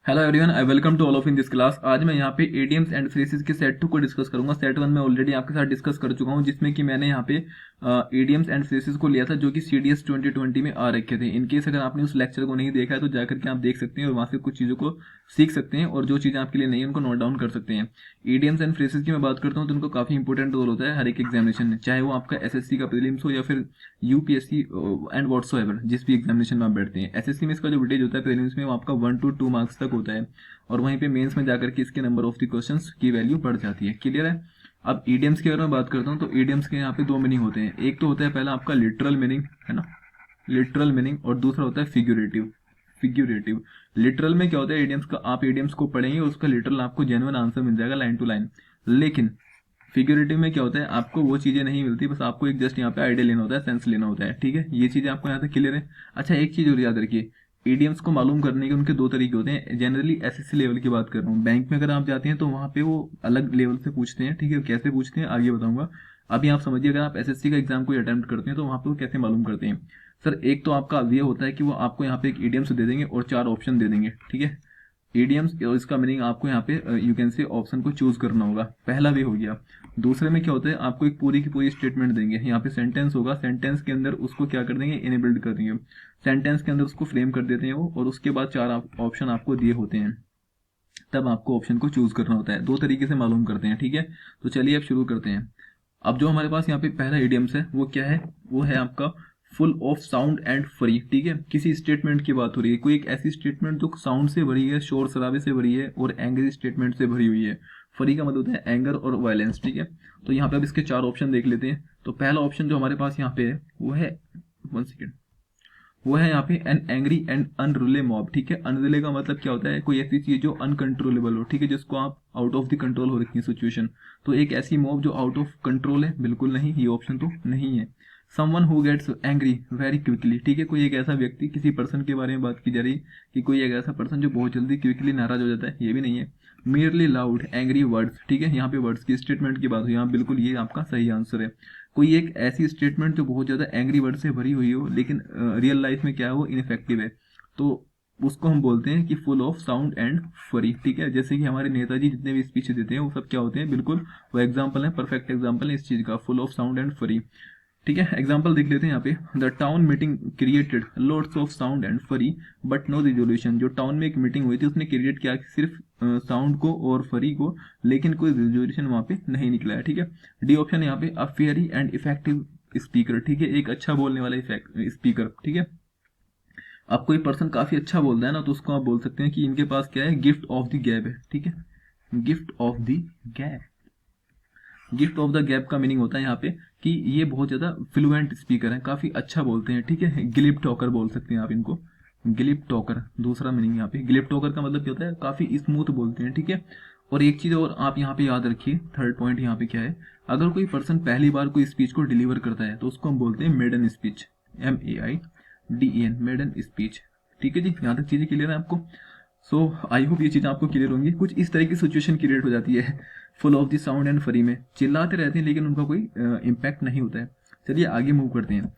Hello everyone, I welcome to all of in this class. आज मैं यहाँ पे एडीएम्स एंड फ्रेजेस के सेट 2 को डिस्कस करूंगा। सेट 1 में ऑलरेडी आपके साथ डिस्कस कर चुका हूँ, जिसमें कि मैंने यहाँ पे एडीएम्स एंड फ्रेजेस को लिया था जो कि सीडीएस 2020 में आ रखे थे। इनकेस अगर आपने उस लेक्चर को नहीं देखा है तो जाकर के आप देख सकते हैं और वहाँ से कुछ चीज़ों को सीख सकते हैं और जो चीज़ें आपके लिए नहीं है उनको नोट डाउन कर सकते हैं। एडीएम्स एंड फ्रेजेस की मैं बात करता हूँ तो उनको काफ़ी इंपॉर्टेंट रोल होता है हर एक एग्जामिनेशन में, चाहे वो आपका एसएससी का प्रीलिम्स हो या फिर यूपीएससी एंड व्हाट्सोएवर जिस भी एग्जामिनेशन में आप बैठते हैं। एसएससी में इसका जो वेटेज होता है प्रीलिम्स में वो आपका 1 to 2 मार्क्स तक होता है और वहीं पे मेंस में जाकर के इसके नंबर ऑफ द क्वेश्चंस की वैल्यू बढ़ जाती है। क्लियर है। अब ईडियम्स की अगर मैं बात करता हूँ तो ईडियम्स के यहाँ पे दो मीनिंग होते हैं। एक तो होता है पहला आपका लिटरल मीनिंग, है ना, लिटरल मीनिंग, और दूसरा होता है फिग्यूरेटिव। फिग्यूरेटिव लिटरल में क्या होता है, ईडियम्स का आप ईडियम्स को पढ़ेंगे उसका लिटरल आपको जेन्युइन आंसर मिल जाएगा लाइन टू लाइन। लेकिन फिग्यूरेटिव में क्या होता है, आपको वो चीजें नहीं मिलती, बस आपको एक जस्ट यहाँ पे आइडिया लेना होता है, सेंस लेना होता है। ठीक है, ये चीजें आपको यहाँ तक क्लियर है। अच्छा, एक चीज और याद रखिए, ईडीएम्स को मालूम करने के उनके दो तरीके होते हैं। जनरली एसएससी लेवल की बात कर रहा हूँ, बैंक में अगर आप जाते हैं तो वहाँ पे वो अलग लेवल से पूछते हैं। ठीक है, कैसे पूछते हैं आगे बताऊंगा। अभी आप समझिए, अगर आप एसएससी का एग्जाम कोई अटेम्प्ट करते हैं तो वहाँ पे वो कैसे मालूम करते हैं। सर, एक तो आपका ये होता है कि वो आपको यहाँ पे एक ईडीएम्स दे देंगे और 4 ऑप्शन दे देंगे। ठीक है, ईडीएम्स, इसका मीनिंग आपको यहाँ पे यू कैन से ऑप्शन को चूज करना होगा, पहला भी हो गया। दूसरे में क्या होता है, आपको एक पूरी की पूरी स्टेटमेंट देंगे, यहाँ पे सेंटेंस होगा, सेंटेंस के अंदर उसको क्या कर देंगे, इनेबल्ड कर देंगे, सेंटेंस के अंदर उसको फ्रेम कर देते हैं वो, और उसके बाद 4 ऑप्शन आपको दिए होते हैं, तब आपको ऑप्शन को चूज करना होता है। दो तरीके से मालूम करते हैं। ठीक है, तो चलिए अब शुरू करते हैं। अब जो हमारे पास यहाँ पे पहला इडियम्स है वो क्या है, वो है आपका full of sound and free. ठीक है, किसी स्टेटमेंट की बात हो रही है, कोई एक ऐसी स्टेटमेंट जो साउंड से भरी है, शोर शराबे से भरी है और एंग्री स्टेटमेंट से भरी हुई है। फ्री का मतलब होता है एंगर और वायलेंस। ठीक है, तो यहाँ पे अब इसके 4 ऑप्शन देख लेते हैं। तो पहला ऑप्शन जो हमारे पास यहाँ पे है वो है, 1 सेकेंड, वो है यहाँ पे एन एंग्री एंड अनरुले मॉब। ठीक है, अनरुले का मतलब क्या होता है, कोई ऐसी चीज जो अनकंट्रोलेबल हो। ठीक है, जिसको आप आउट ऑफ द कंट्रोल हो रखी है सिचुएशन। तो एक ऐसी मॉब जो आउट ऑफ कंट्रोल है, बिल्कुल नहीं, ये ऑप्शन तो नहीं है। Someone who gets angry very quickly. ठीक है, कोई एक ऐसा व्यक्ति, किसी पर्सन के बारे में बात की जा रही है कि कोई एक ऐसा पर्सन जो बहुत जल्दी क्विकली नाराज हो जाता है, ये भी नहीं है। Merely loud angry words. ठीक है, यहाँ पे वर्ड्स की स्टेटमेंट की बात हुई, यहाँ बिल्कुल ये आपका सही आंसर है। कोई एक ऐसी स्टेटमेंट जो बहुत ज्यादा एंग्री वर्ड से भरी हुई हो लेकिन रियल लाइफ में क्या है, वो इनफेक्टिव है, तो उसको हम बोलते हैं कि फुल ऑफ साउंड एंड फरी। ठीक है, जैसे कि हमारे नेताजी जितने भी स्पीच देते हैं वो सब क्या होते हैं, बिल्कुल वो एग्जाम्पल है, परफेक्ट एग्जाम्पल है इस चीज का, फुल ऑफ साउंड एंड फरी। ठीक है, एग्जाम्पल देख लेते हैं यहाँ पे। The town meeting created lots of sound and फरी बट नो रिजोल्यूशन। जो टाउन में एक मीटिंग हुई थी उसने क्रिएट किया सिर्फ साउंड को और फरी को, लेकिन कोई रिजोल्यूशन वहां पे नहीं निकला है। ठीक है, डी ऑप्शन यहाँ पे, अ फेयरी एंड इफेक्टिव स्पीकर। ठीक है, एक अच्छा बोलने वाला स्पीकर। ठीक है, अब कोई पर्सन काफी अच्छा बोलता है ना, तो उसको आप बोल सकते हैं कि इनके पास क्या है, गिफ्ट ऑफ द गैप है। ठीक है, gift of the gap. Gift of the gap का मीनिंग होता है यहाँ पे कि ये बहुत ज्यादा फ्लुएंट स्पीकर है, काफी अच्छा बोलते हैं। ठीक है, ग्लिप टॉकर बोल सकते हैं आप इनको, ग्लिप टॉकर। दूसरा मीनिंग यहाँ पे ग्लिप टॉकर का मतलब क्या होता है, काफी स्मूथ बोलते हैं। ठीक है, और एक चीज और आप यहाँ पे याद रखिए, थर्ड पॉइंट यहाँ पे क्या है, अगर कोई पर्सन पहली बार कोई स्पीच को डिलीवर करता है तो उसको हम बोलते हैं maiden speech, MEIDEN, maiden speech. ठीक है जी, यहाँ तक चीजें क्लियर है आपको। सो आई होप ये चीज़ आपको क्लियर होंगी। कुछ इस तरह की सिचुएशन क्रिएट हो जाती है full of the sound and free में, चिल्लाते रहते हैं लेकिन उनका कोई इम्पैक्ट नहीं होता है। चलिए आगे मूव करते हैं।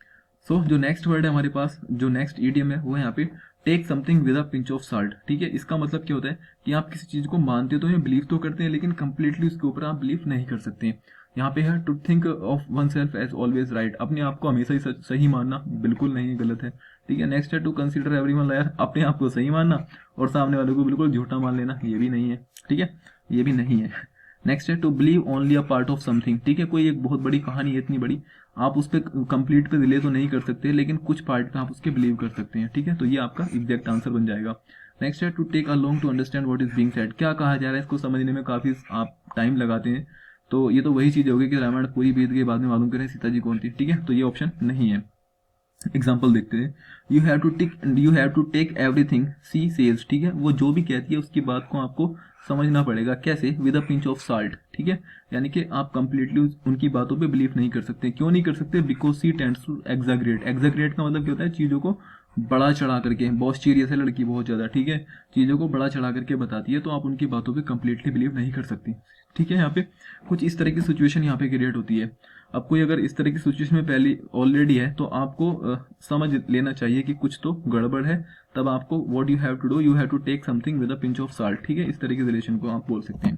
सो जो नेक्स्ट वर्ड है हमारे पास, जो नेक्स्ट ईडियम है वो है यहाँ पे take something with a pinch of salt. ठीक है, इसका मतलब क्या होता है कि आप किसी चीज को मानते तो हैं, बिलीव तो करते हैं, लेकिन कंप्लीटली उसके ऊपर आप बिलीव नहीं कर सकते। यहाँ पे है to think of oneself as always right, अपने आप को हमेशा ही सही मानना बिल्कुल नहीं है, गलत है। ठीक है, नेक्स्ट है टू कंसिडर एवरीवन लायर, अपने आप को सही मानना और सामने वाले को बिल्कुल झूठा मान लेना, ये भी नहीं है। ठीक है, ये भी नहीं है। नेक्स्ट है to believe only a part of something. ठीक है, कोई एक बहुत बड़ी कहानी है, इतनी बड़ी, आप उस पर कंप्लीट पे रिले तो नहीं कर सकते, लेकिन कुछ पार्ट पे आप उसके बिलीव कर सकते हैं। ठीक है, तो ये आपका एग्जैक्ट आंसर बन जाएगा। नेक्स्ट है to take a long to understand what is being said, क्या कहा जा रहा है इसको समझने में काफी आप टाइम लगाते हैं, तो ये तो वही चीज होगी कि रामायण पूरी बीत के बाद में मालूम करें सीता जी कौन थी। ठीक है, तो ये ऑप्शन नहीं है। एग्जाम्पल देखते हैं, you have to take everything she says. ठीक है, वो जो भी कहती है उसकी बात को आपको समझना पड़ेगा, कैसे, with a pinch of salt. ठीक है, यानी कि आप कंप्लीटली उनकी बातों पे बिलीव नहीं कर सकते। क्यों नहीं कर सकते, because she tends to exaggerate. Exaggerate का मतलब क्या होता है, चीजों को बड़ा चढ़ा करके, बहुत सीरियस है लड़की बहुत ज्यादा। ठीक है, चीजों को बड़ा चढ़ा करके बताती है, तो आप उनकी बातों पे कंप्लीटली बिलीव नहीं कर सकती। ठीक है, यहाँ पे कुछ इस तरह की सिचुएशन यहाँ पे क्रिएट होती है। अब कोई अगर इस तरह की सिचुएशन में पहले ऑलरेडी है तो आपको समझ लेना चाहिए कि कुछ तो गड़बड़ है, तब आपको what you have to do, you have to take something with a pinch of salt, ठीक है। इस तरह के रिलेशन को आप बोल सकते हैं,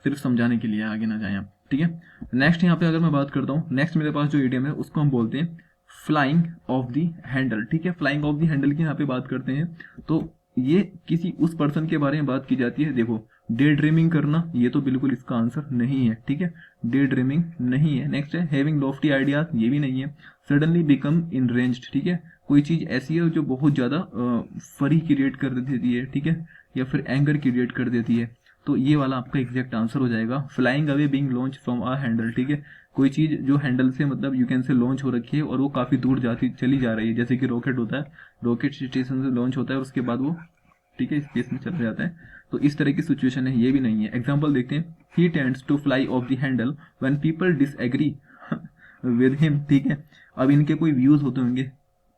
सिर्फ समझाने के लिए, आगे ना जाएं आप, ठीक है। नेक्स्ट यहाँ पे अगर मैं बात करता हूँ, नेक्स्ट मेरे पास जो इडियम है उसको हम बोलते हैं फ्लाइंग ऑफ द हैंडल, ठीक है। फ्लाइंग ऑफ द हैंडल की यहाँ पे बात करते हैं तो ये किसी उस पर्सन के बारे में बात की जाती है। देखो, डे ड्रीमिंग करना, ये तो बिल्कुल इसका आंसर नहीं है, ठीक है, डे ड्रीमिंग नहीं है। नेक्स्ट है हैविंग लॉफ्टी आइडियाज, ये भी नहीं है। सडनली बिकम इनरेंज्ड, ठीक है, कोई चीज ऐसी है जो बहुत ज्यादा फरी क्रिएट कर देती है, ठीक है, या फिर एंगर क्रिएट कर देती है, तो ये वाला आपका एग्जैक्ट आंसर हो जाएगा। Flying away being launch from a handle, ठीक है, कोई चीज जो हैंडल से मतलब यू कैन से लॉन्च हो रखी है और वो काफी दूर जाती चली जा रही है, जैसे कि रॉकेट होता है, रॉकेट स्टेशन से लॉन्च होता है और उसके बाद वो, ठीक है, स्पेस में चला जाता है, तो इस तरह की सिचुएशन है, ये भी नहीं है। एग्जाम्पल देखते हैं, he tends to fly off the handle when people disagree with him, ठीक है। अब इनके कोई व्यूज होते होंगे,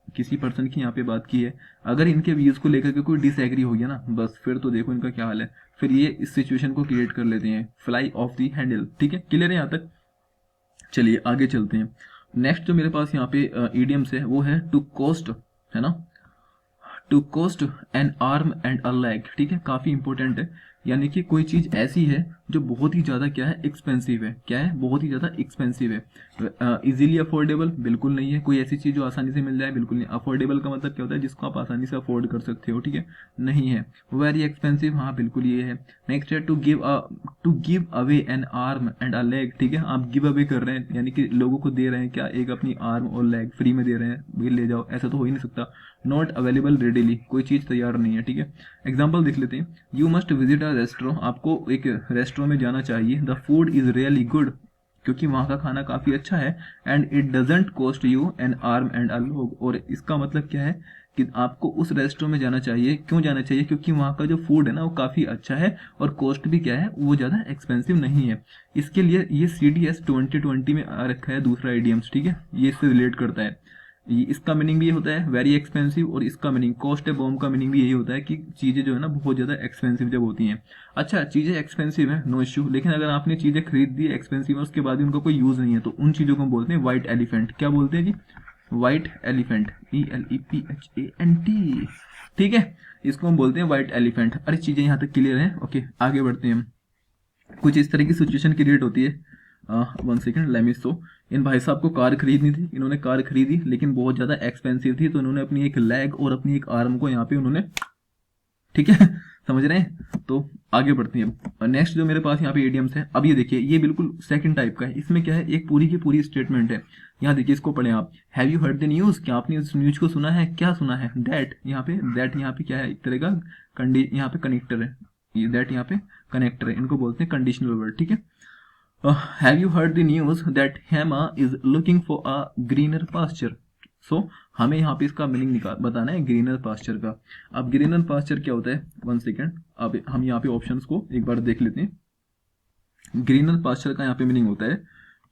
किसी पर्सन की यहाँ पे बात की है, अगर इनके व्यूज को लेकर के कोई डिसएग्री हो गया ना, बस फिर तो देखो इनका क्या हाल है, फिर ये इस सिचुएशन को क्रिएट कर लेते हैं, फ्लाई ऑफ द हैंडल, ठीक है। क्लियर है यहाँ तक? चलिए आगे चलते हैं। नेक्स्ट जो मेरे पास यहाँ पे इडियम्स है वो है टू कॉस्ट, है ना, to cost an arm and a leg, ठीक है, काफी इंपॉर्टेंट है। यानी कि कोई चीज ऐसी है जो बहुत ही ज्यादा क्या है, एक्सपेंसिव है, क्या है, बहुत ही ज्यादा एक्सपेंसिव है। इजीली अफोर्डेबल, बिल्कुल नहीं है। कोई ऐसी चीज जो आसानी से मिल जाए, बिल्कुल नहीं। अफोर्डेबल का मतलब क्या होता है, जिसको आप आसानी से अफोर्ड कर सकते हो, ठीक है, नहीं है। वेरी एक्सपेंसिव, हाँ बिल्कुल ये है। नेक्स्ट है to give away an arm and a leg, ठीक है, आप गिव अवे कर रहे हैं, यानी कि लोगों को दे रहे हैं क्या, एक अपनी आर्म और लेग फ्री में दे रहे हैं, भाई ले जाओ, ऐसा तो हो ही नहीं सकता। नॉट अवेलेबल रेडिली, कोई चीज तैयार नहीं है, ठीक है। एग्जाम्पल देख लेते हैं, you must visit a restaurant, आपको एक रेस्टोरेंट में जाना चाहिए, the food is really good, क्योंकि वहां का खाना काफी अच्छा है, and it doesn't cost you N arm and a leg, और इसका मतलब क्या है कि आपको उस रेस्टोरेंट में जाना चाहिए, क्यों जाना चाहिए, क्योंकि वहाँ का जो फूड है ना वो काफी अच्छा है और कॉस्ट भी क्या है, वो ज्यादा एक्सपेंसिव नहीं है। इसके लिए ये CDS 2020 में आ रखा है दूसरा इडियम्स, ठीक है, ये इससे रिलेट करता है। इसका मीनिंग भी ये होता है वेरी एक्सपेंसिव, और इसका मीनिंग कॉस्ट ए बॉम्ब का मीनिंग भी यही होता है कि चीजें जो है ना बहुत ज्यादा एक्सपेंसिव जब होती हैं। अच्छा, चीजें एक्सपेंसिव है, नो इश्यू, लेकिन अगर आपने चीजें खरीद दी एक्सपेंसिव है, उसके बाद भी उनका कोई यूज नहीं है, तो उन चीजों को हम बोलते हैं व्हाइट एलिफेंट। क्या बोलते हैं जी? व्हाइट एलिफेंट, ELEPHANT, ठीक है, इसको हम बोलते हैं व्हाइट एलिफेंट। अरे चीजें यहाँ तक क्लियर है? ओके, आगे बढ़ते हैं हम। कुछ इस तरह की सिचुएशन क्रिएट होती है, 1 सेकेंड, लेट मी शो। इन भाई साहब को कार खरीदनी थी, इन्होंने कार खरीदी लेकिन बहुत ज्यादा एक्सपेंसिव थी, तो इन्होंने अपनी एक लेग और अपनी एक आर्म को यहाँ पे उन्होंने, ठीक है, समझ रहे हैं? तो आगे बढ़ते हैं। नेक्स्ट जो मेरे पास यहाँ पे इडियम्स है, अब ये देखिए, ये बिल्कुल सेकंड टाइप का है। इसमें क्या है, एक पूरी की पूरी स्टेटमेंट है। यहाँ देखिए, इसको पढ़ें आप। Have you heard the news, क्या आपने इस न्यूज को सुना है? क्या सुना है? दैट, यहाँ पे क्या है, एक तरह का यहाँ पे कनेक्टर है, दैट यहाँ पे कनेक्टर है, इनको बोलते हैं कंडीशनल वर्ड, ठीक है। Have you heard the news that Hema is looking for a greener pasture. So हमें यहाँ पे इसका मीनिंग बताना है ग्रीनर पास्चर का। अब ग्रीनर पास्चर क्या होता है, 1 सेकेंड, अब हम यहाँ पे ऑप्शंस को एक बार देख लेते हैं। ग्रीनर पास्चर का यहाँ पे मीनिंग होता है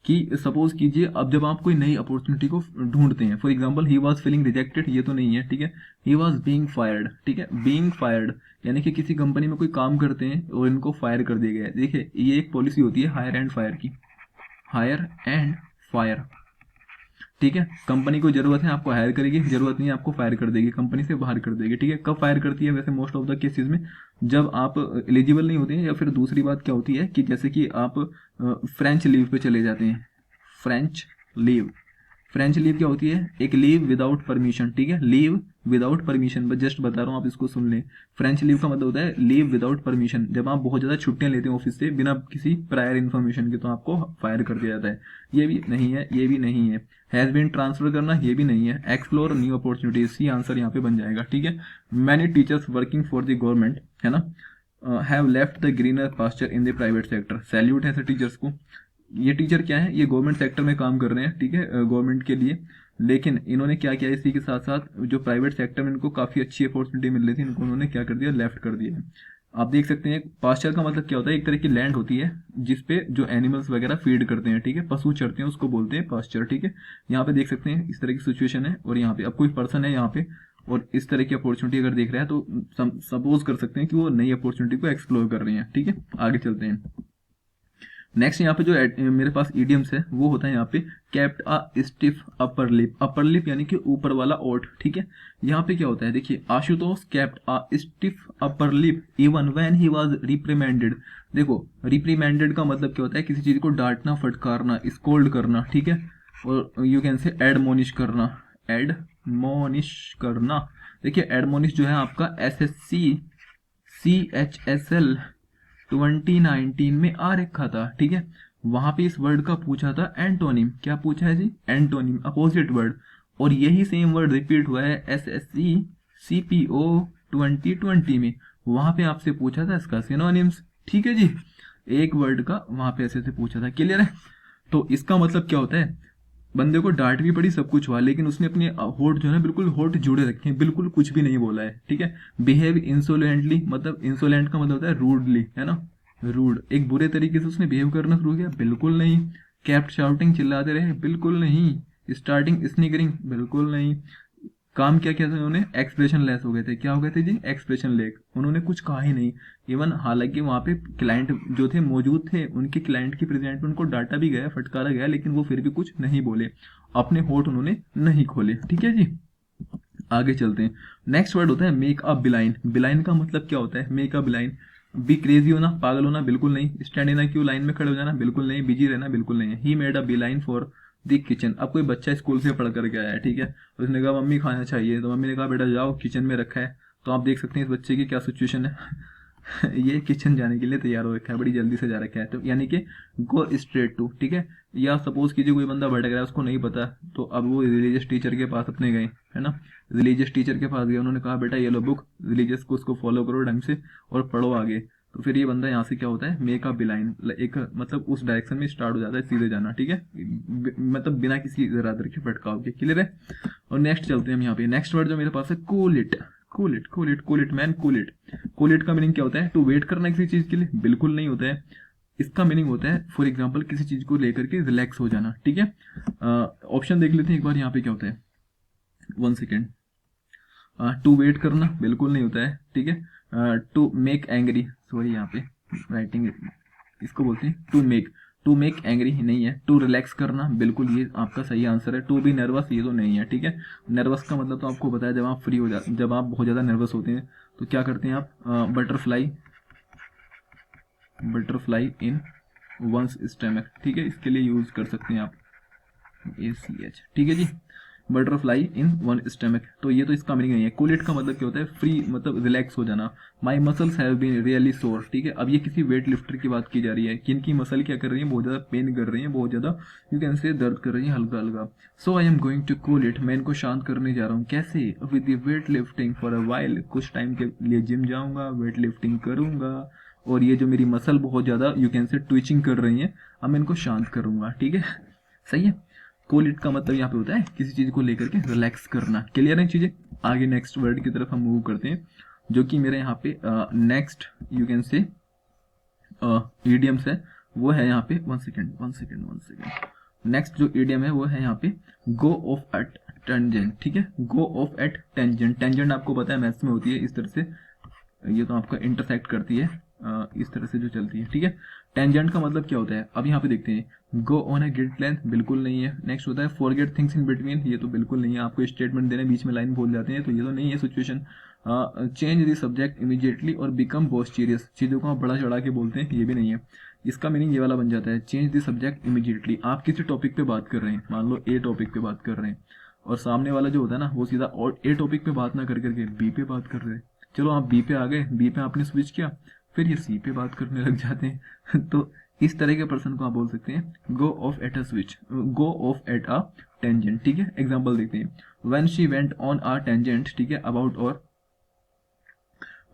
कि सपोज कीजिए, अब जब आप कोई नई अपॉर्चुनिटी को ढूंढते हैं, for example he was feeling rejected, ये तो नहीं है, ठीक है, ही वाज बीइंग फायर्ड, ठीक है, बीइंग फायर्ड यानी कि किसी कंपनी में कोई काम करते हैं और इनको फायर कर दिया गया है। देखिए, ये एक पॉलिसी होती है हायर एंड फायर की, हायर एंड फायर, ठीक है। कंपनी को जरूरत है, आपको हायर करेगी, जरूरत नहीं है आपको फायर कर देगी, कंपनी से बाहर कर देगी, ठीक है। कब फायर करती है वैसे मोस्ट ऑफ द केसेस में, जब आप एलिजिबल नहीं होते हैं, या फिर दूसरी बात क्या होती है कि जैसे कि आप फ्रेंच लीव पे चले जाते हैं। फ्रेंच लीव, फ्रेंच लीव क्या होती है, एक लीव विदाउट परमिशन, ठीक है, लीव विदाउट परमिशन, बस जस्ट बता रहा हूँ, आप इसको सुन लें। फ्रेंच लीव का मतलब होता है लीव विदाउट परमिशन, जब आप बहुत ज्यादा छुट्टियां लेते हैं ऑफिस से बिना किसी प्रायर इन्फॉर्मेशन के, तो आपको फायर कर दिया जाता है। ये भी नहीं है, ये भी नहीं है। हैज बीन ट्रांसफर करना, ये भी नहीं है। Explore new opportunities, C answer यहाँ पे बन जाएगा, ठीक है। Many teachers working for the government, है ना, have left the greener pasture in the private sector. Salute है ऐसे टीचर्स को। ये टीचर क्या है, ये गवर्नमेंट सेक्टर में काम कर रहे हैं, ठीक है, गवर्नमेंट के लिए, लेकिन इन्होंने क्या किया, इसी के साथ साथ जो प्राइवेट सेक्टर में इनको काफी अच्छी अपॉर्चुनिटी मिल रही थी, इनको उन्होंने क्या कर दिया, लेफ्ट कर दिया। आप देख सकते हैं, पास्चर का मतलब क्या होता है, एक तरह की लैंड होती है जिसपे जो एनिमल्स वगैरह फीड करते हैं, ठीक है, पशु चरते हैं, उसको बोलते हैं पास्चर, ठीक है। यहाँ पे देख सकते हैं इस तरह की सिचुएशन है, और यहाँ पे अब कोई पर्सन है यहाँ पे, और इस तरह की अपॉर्चुनिटी अगर देख रहा है, तो सपोज कर सकते हैं कि वो नई अपॉर्चुनिटी को एक्सप्लोर कर रहे हैं, ठीक है। आगे चलते हैं। नेक्स्ट यहाँ पे जो मेरे पास ईडियम्स है वो होता है यहाँ पे kept a stiff upper lip यानी कि ऊपर वाला ओठ, ठीक है। यहाँ पे क्या होता है, देखिए, Ashutosh kept a stiff upper lip even when he was reprimanded. देखो, रिप्रीमेंडेड का मतलब क्या होता है, किसी चीज को डांटना, फटकारना, स्कोल्ड करना, ठीक है। और यू कैन से एडमोनिश करना, एडमोनिश करना। देखिए, एडमोनिश जो है आपका SSC CHSL 2019 में आ रखा था, ठीक है। वहां पे इस वर्ड का पूछा था एंटोनिम। क्या पूछा है जी? Antonym, opposite word. और यही सेम वर्ड रिपीट हुआ है SSC CPO 2020 में। वहां पे आपसे पूछा था इसका सिनोनिम्स, ठीक है जी। एक वर्ड का वहां पे ऐसे से पूछा था, क्लियर है। तो इसका मतलब क्या होता है, बंदे को डांट भी पड़ी, सब कुछ हुआ, लेकिन उसने अपने होठ जो है बिल्कुल होठ जुड़े रखे हैं, बिल्कुल कुछ भी नहीं बोला है, ठीक है। बिहेव इंसोलेंटली, मतलब इंसोलेंट का मतलब होता है रूडली, है ना, रूड। एक बुरे तरीके से उसने बिहेव करना शुरू किया, बिल्कुल नहीं। कैप्ट शाउटिंग, चिल्लाते रहे, बिल्कुल नहीं। स्टार्टिंग स्निगरिंग, बिल्कुल नहीं। काम क्या किया था उन्होंने, एक्सप्रेशन लेस हो गए थे। क्या हो गए थे जी? Expression lake. उन्होंने कुछ कहा ही नहीं। इवन हालांकि वहां पे क्लाइंट जो थे मौजूद थे, उनके क्लाइंट की प्रेजेंट में उनको डांटा भी गया, फटकारा गया, लेकिन वो फिर भी कुछ नहीं बोले, अपने होठ उन्होंने नहीं खोले, ठीक है जी। आगे चलते हैं। नेक्स्ट वर्ड होता है मेक अ बिलाइन। बिलाइन का मतलब क्या होता है? Make a beeline. Be crazy होना, पागल होना, बिल्कुल नहीं। स्टैंड इन क्यू, लाइन में खड़े हो जाना, बिल्कुल नहीं। बिजी रहना, बिल्कुल नहीं है। He made a beeline for the kitchen. अब कोई बच्चा स्कूल से पढ़ करके आया है, ठीक है, उसने कहा मम्मी खाना चाहिए, तो मम्मी ने कहा बेटा जाओ, किचन में रखा है। तो आप देख सकते हैं इस बच्चे की क्या सिचुएशन है। ये किचन जाने के लिए तैयार हो रखा है, बड़ी जल्दी से जा रखा है, तो यानी कि गो स्ट्रेट टू, ठीक है। या सपोज कीजिए कोई बंदा भटक रहा है, उसको नहीं पता, तो अब वो रिलीजियस टीचर के पास अपने गए, है ना, रिलीजियस टीचर के पास गए, उन्होंने कहा बेटा ये लो बुक, रिलीजियस को उसको फॉलो करो ढंग से और पढ़ो आगे। तो फिर ये बंदा यहाँ से क्या होता है, मेक अ बिलाइन, एक मतलब उस डायरेक्शन में स्टार्ट हो जाता है, सीधे जाना, ठीक है, मतलब बिना किसी जरादर के भटकाव के, क्लियर है। और नेक्स्ट चलते हैं हम यहाँ पे। नेक्स्ट वर्ड जो मेरे पास है cool it. Cool it man, cool it. Cool it का मीनिंग क्या होता है? टू वेट करना किसी चीज के लिए, बिल्कुल नहीं होता है। इसका मीनिंग होता है फॉर एग्जाम्पल किसी चीज को लेकर के रिलैक्स हो जाना, ठीक है। ऑप्शन देख लेते हैं एक बार यहाँ पे क्या होता है, 1 सेकेंड। टू वेट करना बिल्कुल नहीं होता है, ठीक है। टू मेक एंग्री, सॉरी यहाँ पे राइटिंग, इसको बोलते हैं टू मेक एंग्री नहीं है। टू रिलैक्स करना, बिल्कुल ये आपका सही आंसर है। टू बी नर्वस, ये तो नहीं है, ठीक है। नर्वस का मतलब तो आपको बताया, जब आप फ्री हो जाते, जब आप बहुत ज़्यादा नर्वस होते हैं तो क्या करते हैं आप, बटरफ्लाई इन वंस स्टमक, ठीक है, इसके लिए यूज कर सकते हैं आप ACH, ठीक है जी, बटरफ्लाई इन वन स्टमक। तो ये तो इसका मीनिंग नहीं है। कूल का मतलब क्या होता है, फ्री, मतलब रिलैक्स हो जाना। माई मसल्स हैव बीन रियली सोर, ठीक है। अब ये किसी वेट लिफ्टर की बात की जा रही है, कि इनकी मसल क्या कर रही है, बहुत ज्यादा पेन कर रही है, बहुत ज्यादा यू कैन से दर्द कर रही है, हल्का हल्का। So I am going to cool it, मैं इनको शांत करने जा रहा हूँ। कैसे? With the weight lifting for a while, कुछ टाइम के लिए जिम जाऊंगा, वेट लिफ्टिंग करूंगा, और ये जो मेरी मसल बहुत ज्यादा यू कैन से ट्विचिंग कर रही है, अब मैं इनको शांत करूंगा, ठीक है। सही है। कूल इट का मतलब यहाँ पे होता है किसी चीज को लेकर के रिलैक्स करना, क्लियर है चीजें। आगे नेक्स्ट वर्ड की तरफ हम मूव करते हैं, जो कि मेरे यहाँ पे next you can say idioms है, वो है यहाँ पे 1 सेकेंड। नेक्स्ट जो ईडियम है वो है यहाँ पे गो ऑफ एट टेंजेंट, ठीक है। गो ऑफ एट टेंजेंट, टेंजेंट आपको पता है मैथ्स में होती है इस तरह से, ये तो आपका इंटरसेक्ट करती है, इस तरह से जो चलती है, ठीक है। टेंजेंट का मतलब क्या होता है, अब यहाँ पे देखते हैं। Go on a grid length, बिल्कुल नहीं है। नेक्स्ट होता है फॉरगेट थिंग्स इन बिटवीन, ये तो बिल्कुल नहीं है। आपको स्टेटमेंट देने बीच में लाइन भूल जाते हैं, तो ये तो नहीं है situation. Change the subject immediately और बिकम बोस्टीरियस, चीज़ों को आप बड़ा चढ़ा के बोलते हैं, ये भी नहीं है। इसका मीनिंग ये वाला बन जाता है, चेंज द सब्जेक्ट इमीडिएटली। आप किसी टॉपिक पे बात कर रहे हैं, मान लो ए टॉपिक पे बात कर रहे हैं, और सामने वाला जो होता है ना, वो सीधा और ए टॉपिक पे बात ना कर करके बी पे बात कर रहे हैं। चलो आप बी पे आ गए, बी पे आपने स्विच किया, फिर ये सी पे बात करने लग जाते हैं। तो इस तरह के पर्सन को आप बोल सकते हैं go off at a switch, go off at a tangent, ठीक है। एग्जांपल देखते हैं। When she went on a tangent, ठीक है, अबाउट, और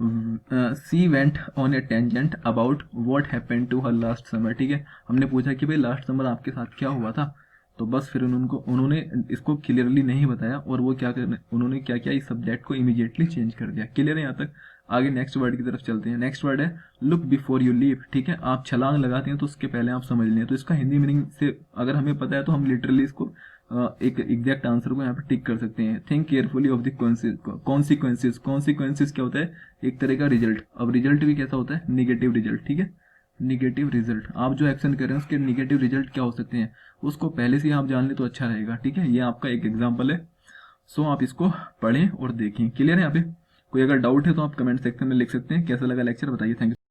she went on a tangent about what happened to her last summer, ठीक है। हमने पूछा कि भाई लास्ट समर आपके साथ क्या हुआ था, तो बस फिर उन्होंने इसको क्लियरली नहीं बताया, और वो क्या कर, उन्होंने क्या किया, इस सब्जेक्ट को इमीडिएटली चेंज कर दिया। क्लियर है यहाँ तक? आगे नेक्स्ट वर्ड की तरफ चलते हैं। नेक्स्ट वर्ड है लुक बिफोर यू लीव, ठीक है। आप छलांग लगाते हैं तो उसके पहले आप समझ लें, तो इसका हिंदी मीनिंग से अगर हमें पता है तो हम लिटरली इसको एक एग्जैक्ट आंसर को यहाँ पे टिक कर सकते हैं। Think carefully of the consequences. Consequences क्या होता है? एक तरह का रिजल्ट। अब रिजल्ट भी कैसा होता है? नेगेटिव रिजल्ट, ठीक है। निगेटिव रिजल्ट, आप जो एक्शन कर रहे हैं उसके निगेटिव रिजल्ट क्या हो सकते हैं उसको पहले से आप जान ले तो अच्छा रहेगा। ठीक है, ये आपका एक एग्जाम्पल है। सो आप इसको पढ़ें और देखें। क्लियर है? यहाँ पे कोई अगर डाउट है तो आप कमेंट सेक्शन में लिख सकते हैं। कैसा लगा लेक्चर बताइए। Thank you.